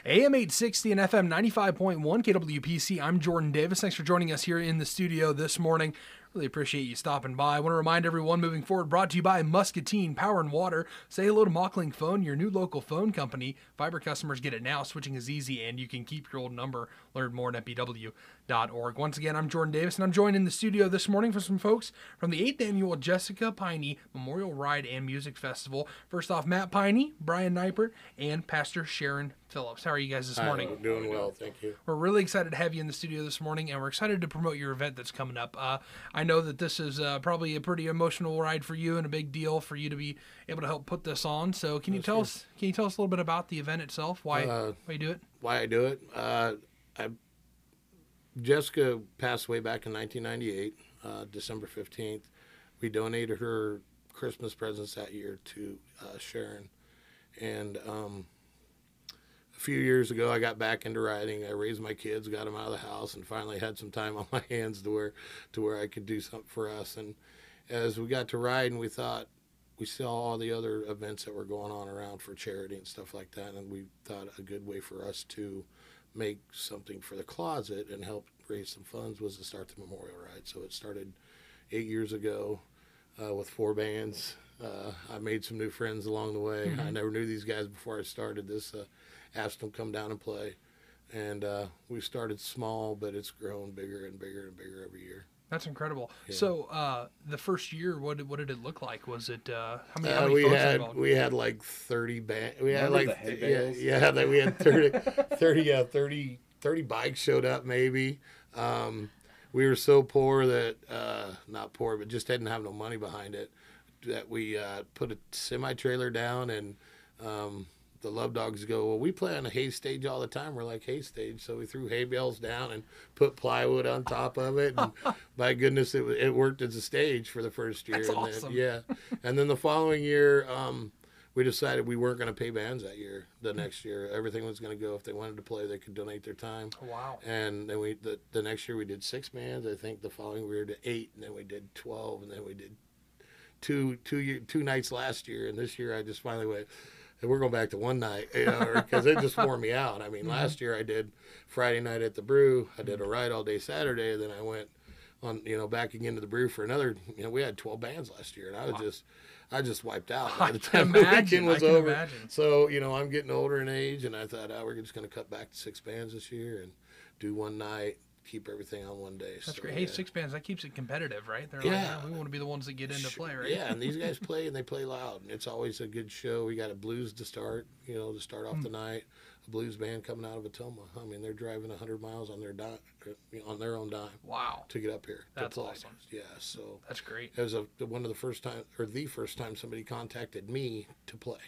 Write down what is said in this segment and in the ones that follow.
AM 860 and FM 95.1 KWPC. I'm Jordan Davis. Thanks for joining us here in the studio this morning. Really appreciate you stopping by. I want to remind everyone moving forward, brought to you by Muscatine Power and Water. Say hello to Mockling Phone, your new local phone company. Fiber customers get it now. Switching is easy, and you can keep your old number. Learn more at fbw.org. Once again, I'm Jordan Davis, and I'm joined in the studio this morning for some folks from the 8th Annual Jessica Peine Memorial Ride and Music Festival. First off, Matt Peine, Brian Neipert, and Pastor Sharon Phillips. How are you guys this morning? We're doing well, thank you. We're really excited to have you in the studio this morning, and we're excited to promote your event that's coming up. I know that this is probably a pretty emotional ride for you and a big deal for you to be able to help put this on. So can you tell us a little bit about the event itself? Why you do it? Why I do it? Jessica passed away back in 1998, December 15th. We donated her Christmas presents that year to Sharon, and a few years ago, I got back into riding. I raised my kids, got them out of the house, and finally had some time on my hands to where I could do something for us. And as we got to riding, we thought we saw all the other events that were going on around for charity and stuff like that, and we thought a good way for us to make something for the closet and help raise some funds was to start the memorial ride. So it started 8 years ago with 4 bands. I made some new friends along the way. Mm-hmm. I never knew these guys before I started this. Asked them to come down and play, and we started small, but it's grown bigger and bigger and bigger every year. That's incredible. Yeah. So the first year, what did it look like? Was it how many folks involved? We had like 30 bands. We had Remember like the hay bales? we had 30 bikes showed up maybe. We were so poor that not poor, but just didn't have no money behind it, that we put a semi-trailer down, and the Love Dogs go, well, we play on a hay stage all the time. We're like, hay stage. So we threw hay bales down and put plywood on top of it. And by goodness, it worked as a stage for the first year. That's and awesome. And then the following year, we decided we weren't going to pay bands that year. The next year, everything was going to go. If they wanted to play, they could donate their time. Wow. And then the next year we did 6 bands. I think the following year we did 8, and then we did 12, and then we did two nights last year. And this year I just finally went, and we're going back to one night, because it just wore me out. I mean, last year I did Friday night at the Brew. I did a ride all day Saturday. Then I went on, back again to the Brew for another. We had 12 bands last year, and I just wiped out by the time the weekend was over. Imagine. So, I'm getting older in age, and I thought, we're just going to cut back to 6 bands this year and do one night, keep everything on one day. That's so, great. Hey, yeah. 6 bands, that keeps it competitive, right? They're Yeah. like, we want to be the ones that get into play, right? Yeah, and these guys play, and they play loud, and it's always a good show. We got a blues to start, to start off the night. A blues band coming out of Atoma. I mean, they're driving 100 miles on their on their own dime. Wow. To get up here. That's to play. awesome. Yeah, so That's great. it was the first time somebody contacted me to play.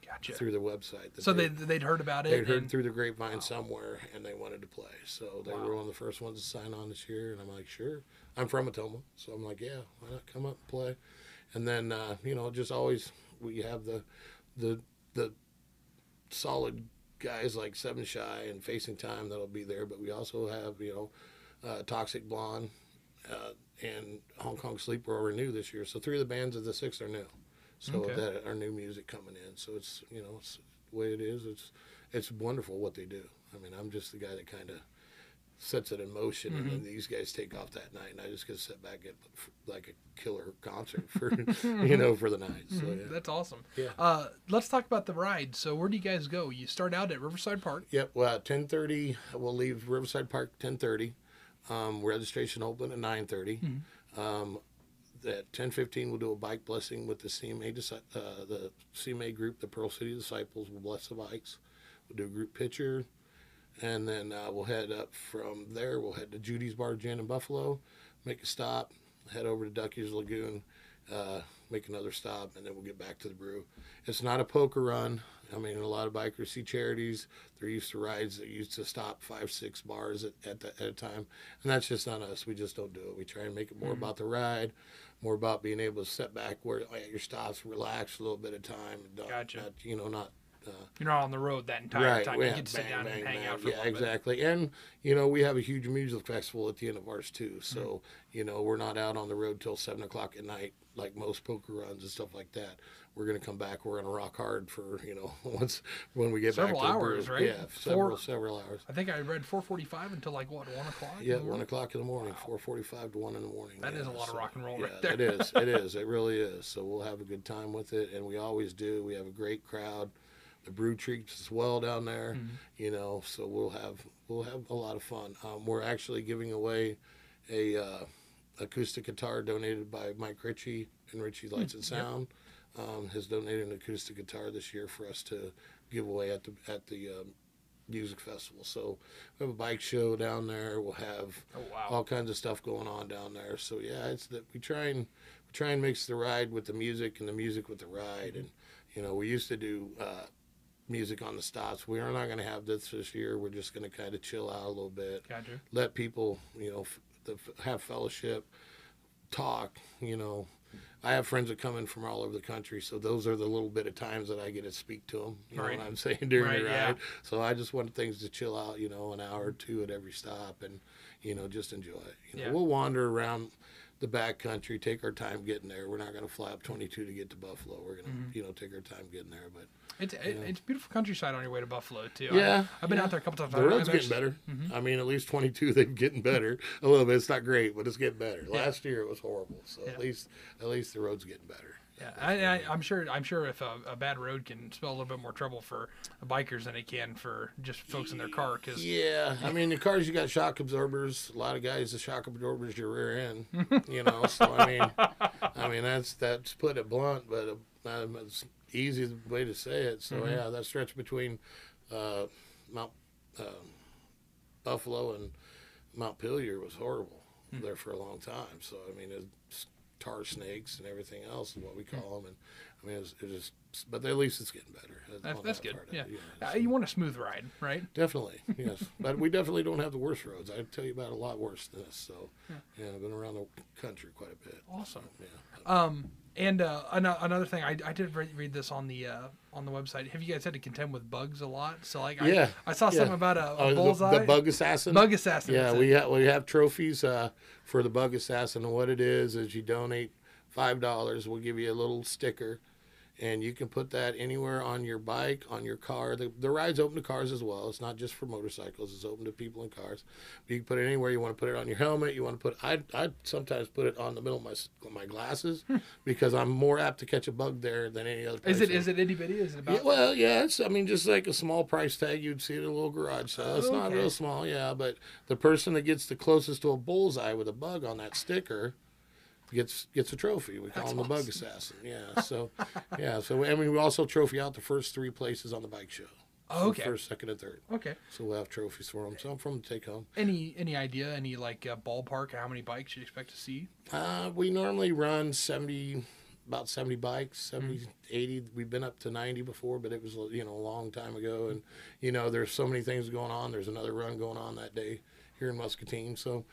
Gotcha. Through the website. So they'd heard about it? They'd heard through the grapevine somewhere, and they wanted to play. So they were one of the first ones to sign on this year, and I'm like, sure. I'm from Atoma, so I'm like, yeah, why not come up and play? And then, just always we have the solid guys like Seven Shy and Facing Time that'll be there, but we also have, Toxic Blonde and Hong Kong Sleeper are new this year. So 3 of the bands of the 6 are new. So that our new music coming in. So it's it's the way it is. It's wonderful what they do. I mean, I'm just the guy that kind of sets it in motion, and then these guys take off that night, and I just get to sit back at like a killer concert for for the night. So yeah. That's awesome. Yeah. Let's talk about the ride. So where do you guys go? You start out at Riverside Park. Yep. Well, 10:30. We'll leave Riverside Park 10:30. Registration open at 9:30. At 10:15, we'll do a bike blessing with the CMA group, the Pearl City Disciples. Will bless the bikes. We'll do a group picture, and then we'll head up from there. We'll head to Judy's Bar Gin in Buffalo, make a stop, head over to Ducky's Lagoon, make another stop, and then we'll get back to the Brew. It's not a poker run. I mean, a lot of bikers see charities. They're used to rides that used to stop 5-6 bars at a time, and that's just not us. We just don't do it. We try and make it more about the ride, more about being able to sit back where at your stops, relax a little bit of time. Gotcha. Not You're not on the road that entire right, time. yeah, You get to sit down and hang out for a yeah, little bit. exactly. And we have a huge music festival at the end of ours too. So we're not out on the road till 7 o'clock at night like most poker runs and stuff like that. We're gonna come back. We're gonna rock hard for once when we get Several back to hours, the right? Yeah, several hours. I think I read 4:45 until like what 1 o'clock. Yeah, 1 o'clock in the morning. 4:45 to 1 in the morning. That is a lot of rock and roll right Yeah, there. it is. It is. It really is. So we'll have a good time with it, and we always do. We have a great crowd. The brew treats us well down there, So we'll have a lot of fun. We're actually giving away a acoustic guitar donated by Mike Ritchie and Ritchie Lights and Sound. Has donated an acoustic guitar this year for us to give away at the music festival. So we have a bike show down there. We'll have all kinds of stuff going on down there. So yeah, it's that we try and mix the ride with the music and the music with the ride. And we used to do music on the stops. We are not going to have this year. We're just going to kind of chill out a little bit. Gotcha. Let people have fellowship, talk. I have friends that come in from all over the country, so those are the little bit of times that I get to speak to them. You know what I'm saying during the ride. Yeah. So I just want things to chill out. An hour or two at every stop, and just enjoy it. We'll wander around the back country, take our time getting there. We're not going to fly up 22 to get to Buffalo. We're going to take our time getting there. But it's beautiful countryside on your way to Buffalo too. Yeah, I've been out there a couple times. The road's getting better. I mean, at least 22, they're getting better a little bit. It's not great, but it's getting better. Last year it was horrible, so at least the road's getting better. Yeah, I'm sure if a bad road can spell a little bit more trouble for bikers than it can for just folks in their car. I mean, the cars, you got shock absorbers. A lot of guys, the shock absorbers your rear end. So I mean that's put it blunt, but it's easy way to say it. So yeah, that stretch between Mount Buffalo and Mount Pillier was horrible there for a long time. So I mean, it's tar snakes and everything else is what we call them. And I mean, it was but at least it's getting better. That's good. You want a smooth ride, right? Definitely, yes. But we definitely don't have the worst roads. I tell you about a lot worse than this. So I've been around the country quite a bit. Awesome. Yeah. And another thing, I did read this on the website. Have you guys had to contend with bugs a lot? So like, I saw something about a bullseye. The bug assassin. Bug assassin. Yeah, we have trophies for the bug assassin, and what it is you donate $5. We'll give you a little sticker, and you can put that anywhere on your bike, on your car. The ride's open to cars as well. It's not just for motorcycles. It's open to people in cars. But you can put it anywhere. You want to put it on your helmet. You want to put. I sometimes put it on the middle of my glasses because I'm more apt to catch a bug there than any other place. Is it itty bitty? Is it about? Yeah, well, yeah. It's just like a small price tag you'd see at a little garage sale. It's not real small, but the person that gets the closest to a bullseye with a bug on that sticker gets a trophy. We call him the bug assassin. Yeah. So we also trophy out the first 3 places on the bike show. Oh, okay. First, second, and third. Okay. So we'll have trophies for them. Some from to take home. Any idea? Any ballpark? How many bikes you expect to see? We normally run about 70 bikes, 70, 80. We've been up to 90 before, but it was a long time ago. And there's so many things going on. There's another run going on that day here in Muscatine. So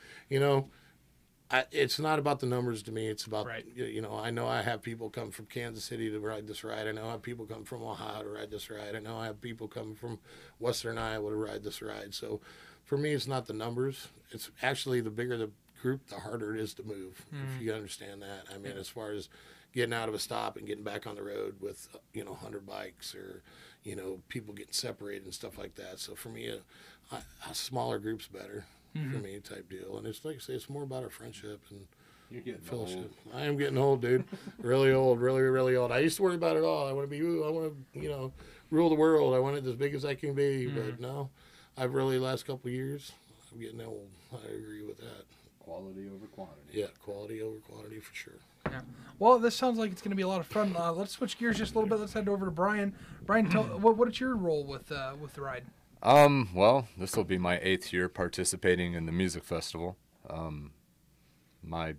it's not about the numbers to me. It's about, I know I have people come from Kansas City to ride this ride. I know I have people come from Ohio to ride this ride. I know I have people come from Western Iowa to ride this ride. So for me, it's not the numbers. It's actually the bigger the group, the harder it is to move, if you understand that. I mean, as far as getting out of a stop and getting back on the road with, 100 bikes or, people getting separated and stuff like that. So for me, a smaller group's better. For me, type deal. And it's like I say, it's more about our friendship and fellowship. Old. I am getting old, dude. Really old, really, really old. I used to worry about it all. I want to rule the world. I want it as big as I can be. But no, I've really, last couple of years, I'm getting old. I agree with that. Quality over quantity. Yeah, quality over quantity for sure. Yeah. Well, this sounds like it's going to be a lot of fun. Let's switch gears just a little bit. Let's head over to Brian. Brian, tell what is your role with the ride? Well, this will be my 8th year participating in the music festival. My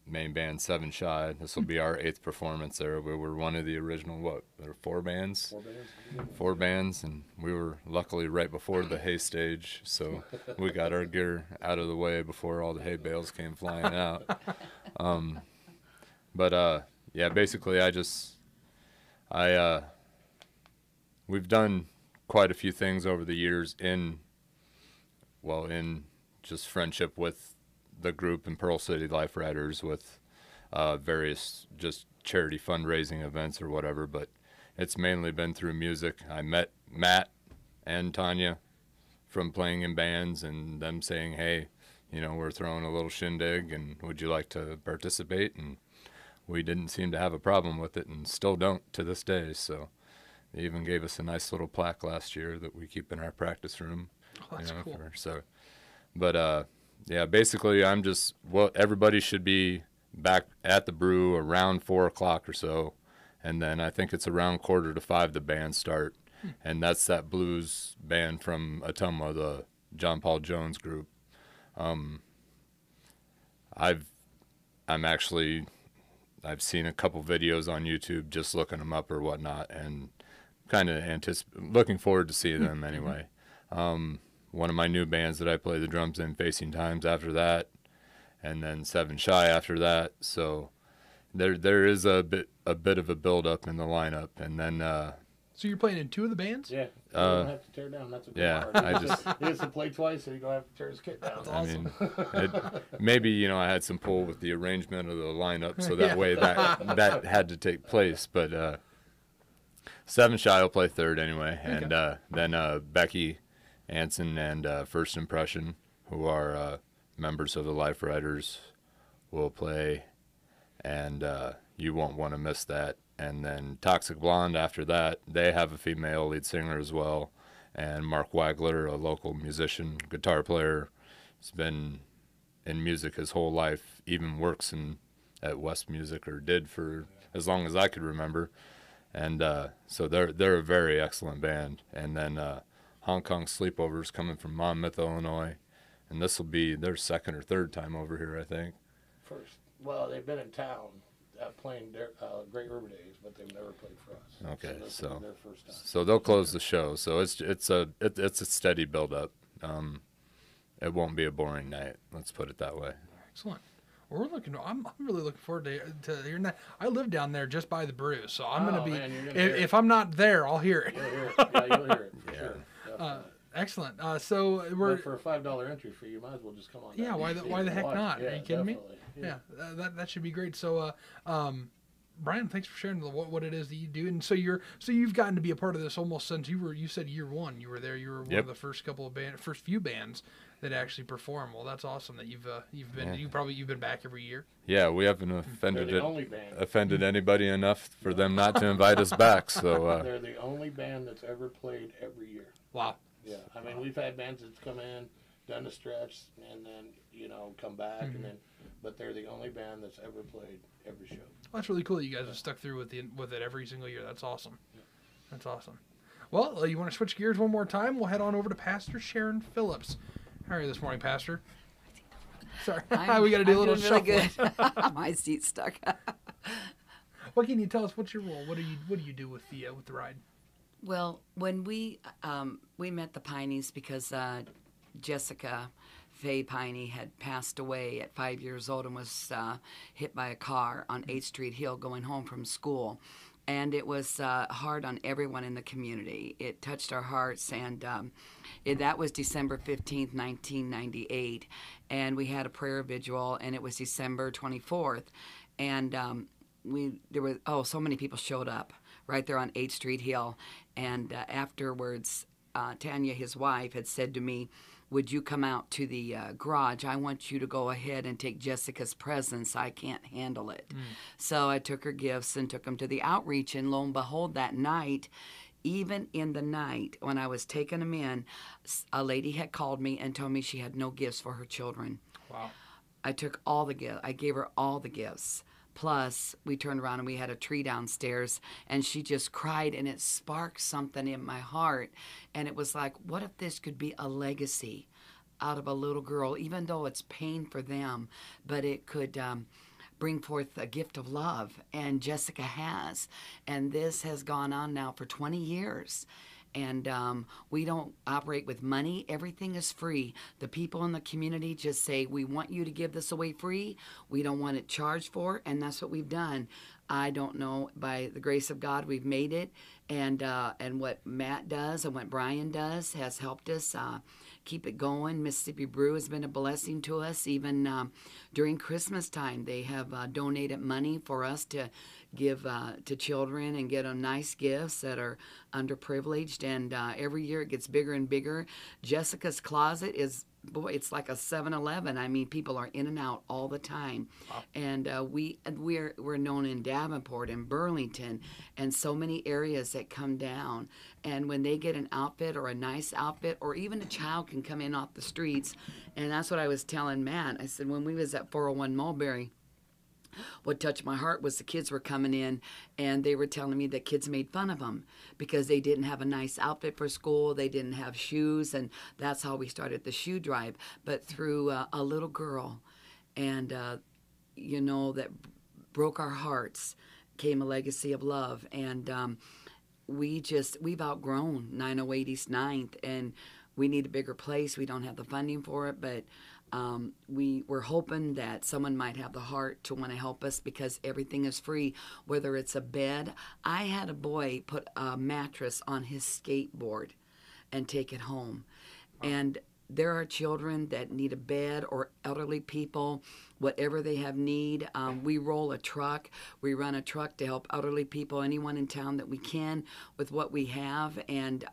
main band, Seven Shy, this will be our 8th performance there. We were one of the original, there were 4 bands? 4 bands. 4 bands, and we were luckily right before the hay stage, so we got our gear out of the way before all the hay bales came flying out. Basically I we've done quite a few things over the years in just friendship with the group in Pearl City Life Riders, with various just charity fundraising events or whatever, but it's mainly been through music. I met Matt and Tanya from playing in bands and them saying, hey, we're throwing a little shindig and would you like to participate? And we didn't seem to have a problem with it and still don't to this day. So they even gave us a nice little plaque last year that we keep in our practice room. Oh, that's cool. But yeah, basically everybody should be back at the brew around 4 o'clock or so. And then I think it's around 4:45 the bands start. And that's that blues band from Ottumwa, the John Paul Jones group. I've seen a couple videos on YouTube, just looking them up or whatnot, and kind of looking forward to see them anyway. One of my new bands that I play the drums in, Facing Times, after that, and then Seven Shy after that. So there is a bit of a build up in the lineup, and then. So you're playing in 2 of the bands? Yeah. You don't have to tear down. That's a good part. He has to play twice, so you don't have to tear his kit down. That's awesome. Maybe I had some pull with the arrangement of the lineup, so that way that had to take place. But Seven Shy will play third anyway, and then Becky Anson and First Impression, who are members of the Life Riders, will play, and you won't want to miss that. And then Toxic Blonde after that, they have a female lead singer as well. And Mark Wagler, a local musician, guitar player, has been in music his whole life, even works at West Music, or did for as long as I could remember. And so they're a very excellent band. And then Hong Kong Sleepovers coming from Monmouth, Illinois. And this will be their second or third time over here, I think. First. Well, they've been in town. Playing their Great River Days, but they've never played for us. Okay, so their first time. So they'll close the show. So it's a steady build up. It won't be a boring night. Let's put it that way. Excellent. Well, I'm really looking forward to hearing that. I live down there just by the brew, so I'm going to be. Man, if I'm not there, I'll hear it. You'll hear it. Yeah, you'll hear it. For sure. Excellent. So but for a $5 entry fee, you might as well just come on. Yeah. Why the heck not? Yeah, Are you kidding me? Yeah. That should be great. So, Brian, thanks for sharing what it is that you do. And so you've gotten to be a part of this almost since you said year one. You were there. You were one of the first few bands that actually perform. Well, that's awesome that you've been. Yeah. You've been back every year. Yeah, we haven't offended anybody enough for them not to invite us back. So they're the only band that's ever played every year. Wow. Yeah, I mean, we've had bands that's come in, done a stretch, and then come back, and then, but they're the only band that's ever played every show. Well, that's really cool that you guys have stuck through with it every single year. That's awesome. Yeah. That's awesome. Well, you want to switch gears one more time? We'll head on over to Pastor Sharon Phillips. How are you this morning, Pastor? Sorry, we got to do a little shuffle. Really good. My seat's stuck. What can you tell us? What's your role? What do you do with the ride? Well, when we met the Pines because Jessica Faye Peine had passed away at 5 years old and was hit by a car on 8th Street Hill going home from school. And it was hard on everyone in the community. It touched our hearts, and that was December 15th, 1998. And we had a prayer vigil, and it was December 24th. And there were so many people showed up right there on 8th Street Hill. And afterwards, Tanya, his wife, had said to me, would you come out to the garage? I want you to go ahead and take Jessica's presents. I can't handle it. So I took her gifts and took them to the outreach. And lo and behold, that night, even in the night when I was taking them in, a lady had called me and told me she had no gifts for her children. Wow. I took all the gifts. I gave her all the gifts. Plus, we turned around and we had a tree downstairs, and she just cried, and it sparked something in my heart. And it was like, what if this could be a legacy out of a little girl, even though it's pain for them, but it could bring forth a gift of love, and Jessica has. And this has gone on now for 20 years. And we don't operate with money. Everything is free. The people in the community just say, we want you to give this away free. We don't want it charged for, and that's what we've done. I don't know. By the grace of God, we've made it, and what Matt does and what Brian does has helped us keep it going. Mississippi Brew has been a blessing to us. Even during Christmas time, they have donated money for us to give to children and get them nice gifts that are underprivileged. And every year it gets bigger and bigger. Jessica's Closet is, boy, it's like a 7-Eleven. I mean, people are in and out all the time. Wow. And we're known in Davenport and Burlington and so many areas that come down. And when they get an outfit or a nice outfit, or even a child can come in off the streets, and that's what I was telling Matt. I said, when we was at 401 Mulberry, what touched my heart was the kids were coming in and they were telling me that kids made fun of them because they didn't have a nice outfit for school, they didn't have shoes, and that's how we started the shoe drive. But through a little girl, and that broke our hearts, came a legacy of love. And we've outgrown 908 East 9th, and we need a bigger place. We don't have the funding for it, but we were hoping that someone might have the heart to want to help us, because everything is free, whether it's a bed. I had a boy put a mattress on his skateboard and take it home. And there are children that need a bed, or elderly people, whatever they have need. We roll a truck. We run a truck to help elderly people, anyone in town that we can with what we have, and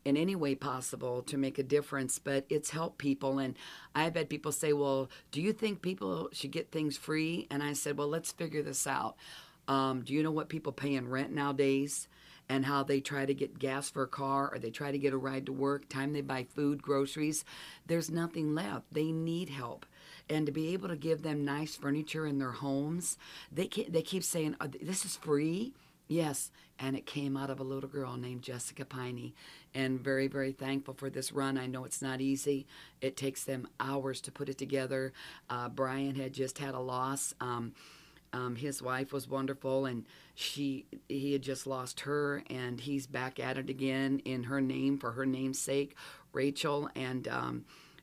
in any way possible to make a difference. But it's helped people. And I've had people say, well, do you think people should get things free? And I said, well, let's figure this out. Do you know what people pay in rent nowadays? And how they try to get gas for a car, or they try to get a ride to work, time they buy food, groceries, there's nothing left. They need help. And to be able to give them nice furniture in their homes, they keep saying, this is free? Yes, and it came out of a little girl named Jessica Peine. And very, very thankful for this run. I know it's not easy. It takes them hours to put it together. Brian had just had a loss. His wife was wonderful, and he had just lost her, and he's back at it again in her name, for her name's sake, Rachel. And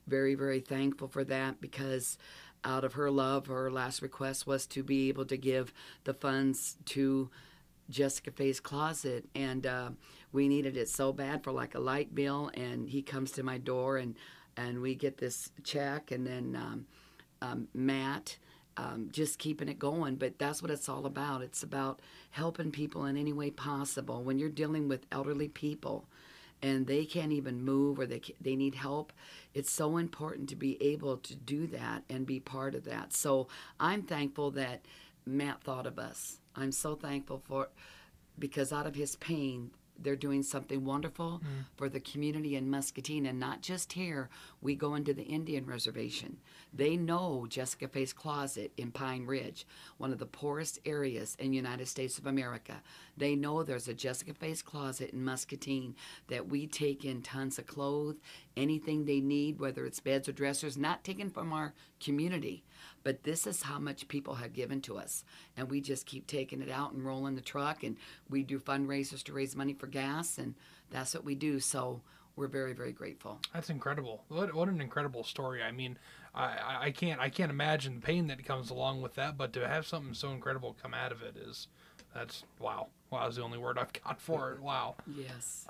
very, very thankful for that, because out of her love, her last request was to be able to give the funds to Jessica Faye's Closet, and we needed it so bad for like a light bill. And he comes to my door, and we get this check, and then Matt, just keeping it going. But that's what it's all about. It's about helping people in any way possible. When you're dealing with elderly people and they can't even move, or they need help, it's so important to be able to do that and be part of that. So I'm thankful that Matt thought of us. I'm so thankful because out of his pain, they're doing something wonderful for the community in Muscatine. And not just here. We go into the Indian Reservation. They know Jessica Faye's Closet in Pine Ridge, one of the poorest areas in the United States of America. They know there's a Jessica Faye's Closet in Muscatine, that we take in tons of clothes, anything they need, whether it's beds or dressers, not taken from our community. But this is how much people have given to us. And we just keep taking it out and rolling the truck. And we do fundraisers to raise money for gas. And that's what we do. So we're very, very grateful. That's incredible. What an incredible story. I mean, I can't imagine the pain that comes along with that. But to have something so incredible come out of it that's wow. Wow is the only word I've got for it. Wow. Yes.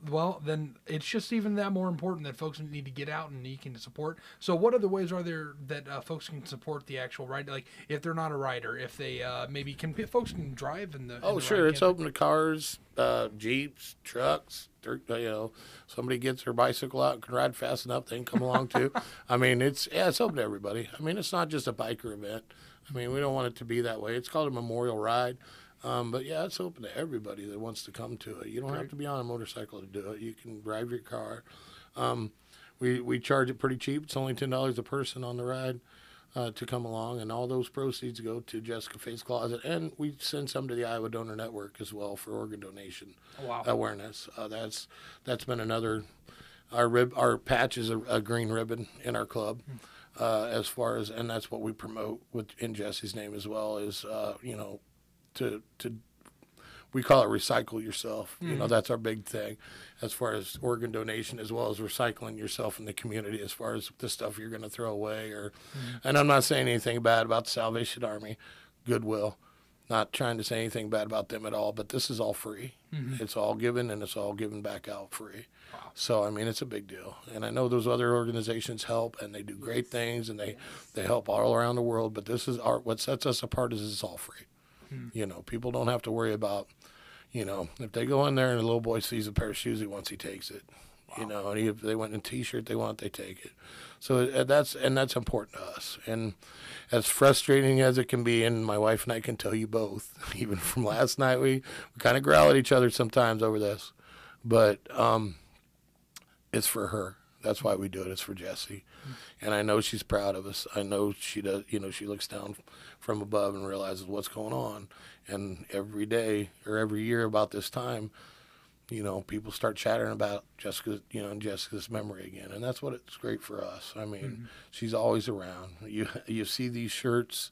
Well, then it's just even that more important that folks need to get out and you can support. So what other ways are there that folks can support the actual ride? Like if they're not a rider, if they maybe folks can drive in the sure, it's open to cars, Jeeps, trucks. Somebody gets their bicycle out and can ride fast enough, they can come along too. I mean, it's open to everybody. I mean, it's not just a biker event. I mean, we don't want it to be that way. It's called a memorial ride. But yeah, it's open to everybody that wants to come to it. You don't have to be on a motorcycle to do it. You can drive your car. We charge it pretty cheap. It's only $10 a person on the ride to come along, and all those proceeds go to Jessica Faye's Closet. And we send some to the Iowa Donor Network as well for organ donation awareness. That's been another. Our patch is a green ribbon in our club. As far as, and that's what we promote in Jesse's name as well, is we call it recycle yourself. That's our big thing as far as organ donation, as well as recycling yourself in the community as far as the stuff you're going to throw away. And I'm not saying anything bad about the Salvation Army, Goodwill. Not trying to say anything bad about them at all, but this is all free. It's all given, and it's all given back out free. Wow. So, I mean, it's a big deal. And I know those other organizations help, and they do great things, and they help all around the world. But this is what sets us apart is it's all free. You know, people don't have to worry about, you know, if they go in there and a little boy sees a pair of shoes he wants, he takes it. You know, and if they want a T-shirt they want, they take it. So that's important to us. And as frustrating as it can be, and my wife and I can tell you both, even from last night, we kind of growl at each other sometimes over this. But it's for her. That's why we do it. It's for Jessie. And I know she's proud of us. I know she does. You know, she looks down from above and realizes what's going on. And every day or every year about this time, you know, people start chattering about Jessica's, you know, Jessica's memory again, and that's what it's great for us. I mean, she's always around. You see these shirts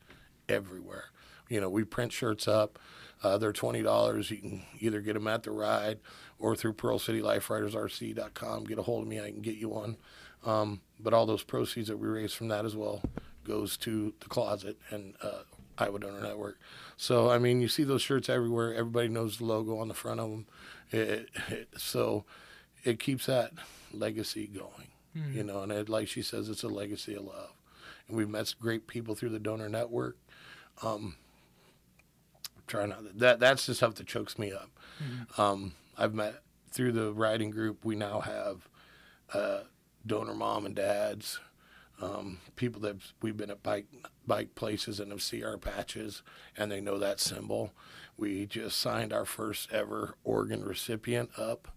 everywhere. You know, we print shirts up. They're $20. You can either get them at the ride or through PearlCityLifeRidersRC.com. Get a hold of me. I can get you one. But all those proceeds that we raise from that as well goes to the closet and Iowa Donor Network. So, I mean, you see those shirts everywhere. Everybody knows the logo on the front of them. So it keeps that legacy going, you know, and like she says, it's a legacy of love. And we've met some great people through the donor network. That's the stuff that chokes me up. I've met through the riding group. We now have donor mom and dads, people that we've been at bike places and have seen our patches, and they know that symbol. We just signed our first ever organ recipient up,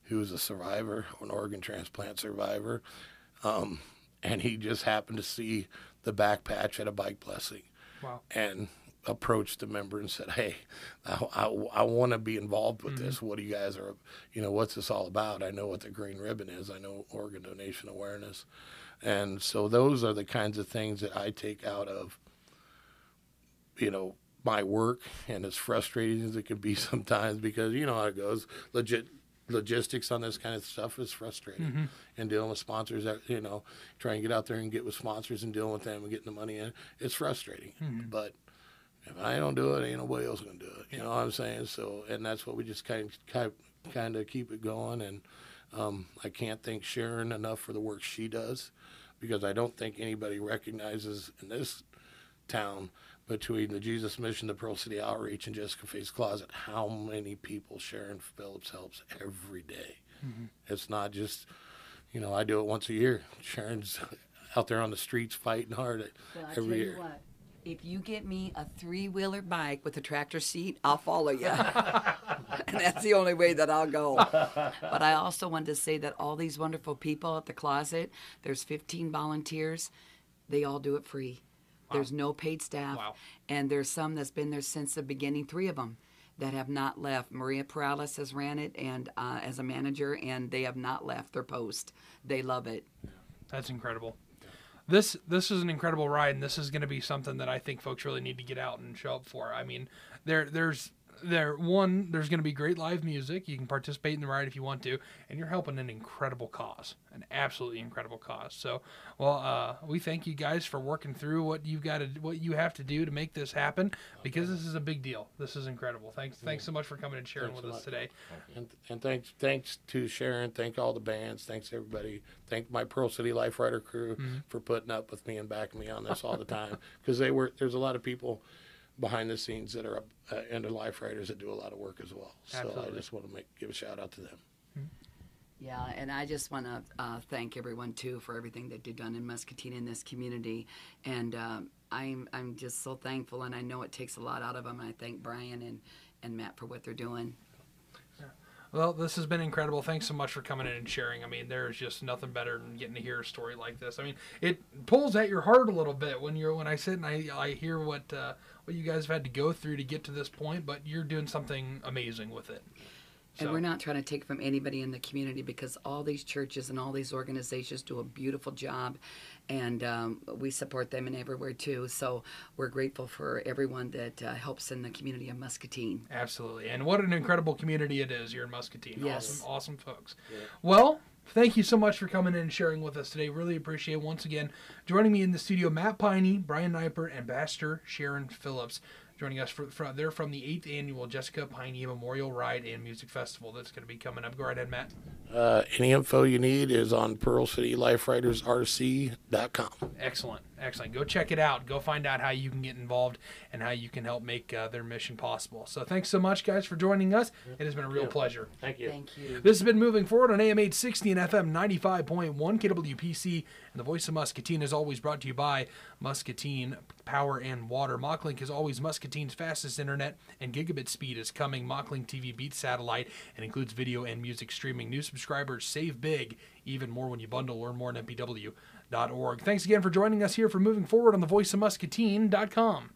who is a survivor, an organ transplant survivor, and he just happened to see the back patch at a bike blessing. Wow. And approached the member and said, hey, I want to be involved with this. What do you guys are, you know, what's this all about? I know what the green ribbon is. I know organ donation awareness. And so those are the kinds of things that I take out of, you know, my work, and as frustrating as it can be sometimes, because you know how it goes. Logistics on this kind of stuff is frustrating, and dealing with sponsors that, you know, trying to get out there and get with sponsors and dealing with them and getting the money in, it's frustrating. But if I don't do it, ain't nobody else gonna do it. You know what I'm saying? So, and that's what we just kind of keep it going. And I can't thank Sharon enough for the work she does, because I don't think anybody recognizes in this town, between the Jesus Mission, the Pearl City Outreach, and Jessica Faith's Closet, how many people Sharon Phillips helps every day. It's not just, you know, I do it once a year. Sharon's out there on the streets fighting hard every year. What, if you get me a 3-wheeler bike with a tractor seat, I'll follow you. And that's the only way that I'll go. But I also wanted to say that all these wonderful people at the closet, there's 15 volunteers, they all do it free. There's no paid staff, and there's some that's been there since the beginning, 3 of them that have not left. Maria Perales has ran it and as a manager, and they have not left their post. They love it. That's incredible. This is an incredible ride, and this is going to be something that I think folks really need to get out and show up for. I mean, there's going to be great live music. You can participate in the ride if you want to, and you're helping an incredible cause, an absolutely incredible cause. So, well, we thank you guys for working through what you have to do to make this happen, because this is a big deal. This is incredible. Thanks so much for coming and sharing with us today. And thanks to Sharon. Thank all the bands. Thanks everybody. Thank my Pearl City Life Rider crew for putting up with me and backing me on this all the time, because there's a lot of people behind the scenes that are into Life Riders that do a lot of work as well. Absolutely. So I just want to give a shout out to them. Yeah, and I just want to thank everyone too for everything that they've done in Muscatine in this community, and I'm just so thankful, and I know it takes a lot out of them. And I thank Brian and Matt for what they're doing. Well, this has been incredible. Thanks so much for coming in and sharing. I mean, there's just nothing better than getting to hear a story like this. I mean, it pulls at your heart a little bit when I sit and I hear what you guys have had to go through to get to this point, but you're doing something amazing with it. And we're not trying to take from anybody in the community, because all these churches and all these organizations do a beautiful job, and we support them in everywhere too. So we're grateful for everyone that helps in the community of Muscatine. Absolutely. And what an incredible community it is here in Muscatine. Yes. Awesome folks. Yeah. Well, thank you so much for coming in and sharing with us today. Really appreciate it. Once again, joining me in the studio, Matt Peine, Brian Neipert, and Pastor Sharon Phillips. joining us they're from the 8th annual Jessica Peine Memorial Ride and Music Festival that's going to be coming up. Go right ahead, Matt. Any info you need is on PearlCityLifeRidersRC.com. Excellent. Go check it out. Go find out how you can get involved and how you can help make their mission possible. So thanks so much, guys, for joining us. It has been a real pleasure. Thank you. Thank you. This has been Moving Forward on AM 860 and FM 95.1 KWPC, and the Voice of Muscatine is always brought to you by Muscatine Power and Water. Mocklink is always Muscatine's fastest internet, and gigabit speed is coming. Mocklink TV beats satellite and includes video and music streaming. New subscribers save big, even more when you bundle. Learn more at mpw.org. Thanks again for joining us here for Moving Forward on the Voice of Muscatine.com.